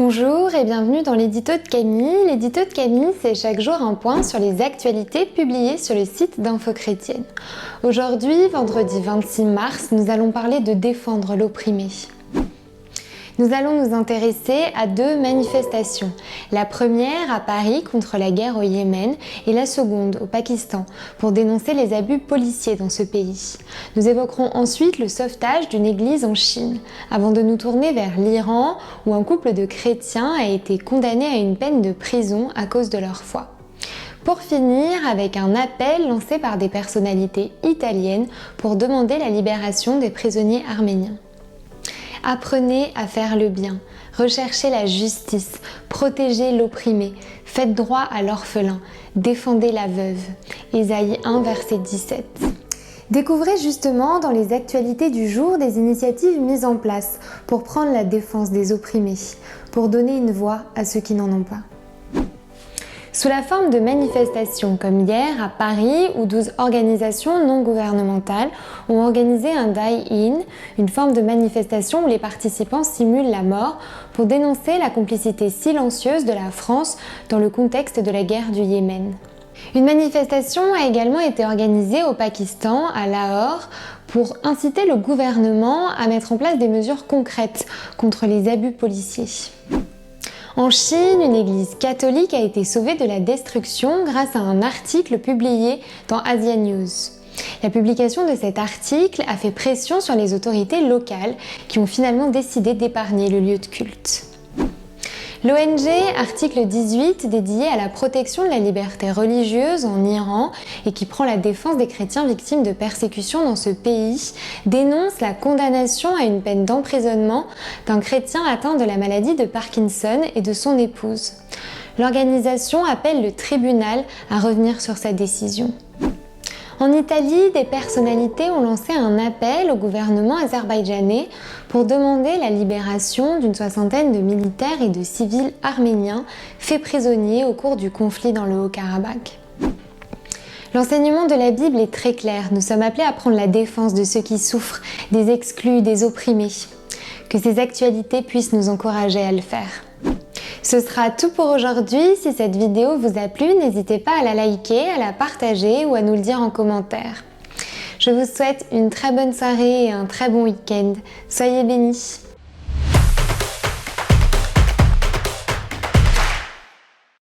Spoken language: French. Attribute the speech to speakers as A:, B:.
A: Bonjour et bienvenue dans l'édito de Camille. L'édito de Camille, c'est chaque jour un point sur les actualités publiées sur le site d'Info Chrétienne. Aujourd'hui, vendredi 26 mars, nous allons parler de défendre l'opprimé. Nous allons nous intéresser à deux manifestations. La première à Paris contre la guerre au Yémen et la seconde au Pakistan pour dénoncer les abus policiers dans ce pays. Nous évoquerons ensuite le sauvetage d'une église en Chine, avant de nous tourner vers l'Iran où un couple de chrétiens a été condamné à une peine de prison à cause de leur foi. Pour finir, avec un appel lancé par des personnalités italiennes pour demander la libération des prisonniers arméniens. Apprenez à faire le bien, recherchez la justice, protégez l'opprimé, faites droit à l'orphelin, défendez la veuve. Ésaïe 1, verset 17. Découvrez justement dans les actualités du jour des initiatives mises en place pour prendre la défense des opprimés, pour donner une voix à ceux qui n'en ont pas. Sous la forme de manifestations comme hier à Paris où 12 organisations non gouvernementales ont organisé un die-in, une forme de manifestation où les participants simulent la mort pour dénoncer la complicité silencieuse de la France dans le contexte de la guerre du Yémen. Une manifestation a également été organisée au Pakistan, à Lahore, pour inciter le gouvernement à mettre en place des mesures concrètes contre les abus policiers. En Chine, une église catholique a été sauvée de la destruction grâce à un article publié dans Asia News. La publication de cet article a fait pression sur les autorités locales qui ont finalement décidé d'épargner le lieu de culte. L'ONG Article 18, dédiée à la protection de la liberté religieuse en Iran et qui prend la défense des chrétiens victimes de persécutions dans ce pays, dénonce la condamnation à une peine d'emprisonnement d'un chrétien atteint de la maladie de Parkinson et de son épouse. L'organisation appelle le tribunal à revenir sur sa décision. En Italie, des personnalités ont lancé un appel au gouvernement azerbaïdjanais pour demander la libération d'une soixantaine de militaires et de civils arméniens faits prisonniers au cours du conflit dans le Haut-Karabakh. L'enseignement de la Bible est très clair. Nous sommes appelés à prendre la défense de ceux qui souffrent, des exclus, des opprimés. Que ces actualités puissent nous encourager à le faire. Ce sera tout pour aujourd'hui. Si cette vidéo vous a plu, n'hésitez pas à la liker, à la partager ou à nous le dire en commentaire. Je vous souhaite une très bonne soirée et un très bon week-end. Soyez bénis.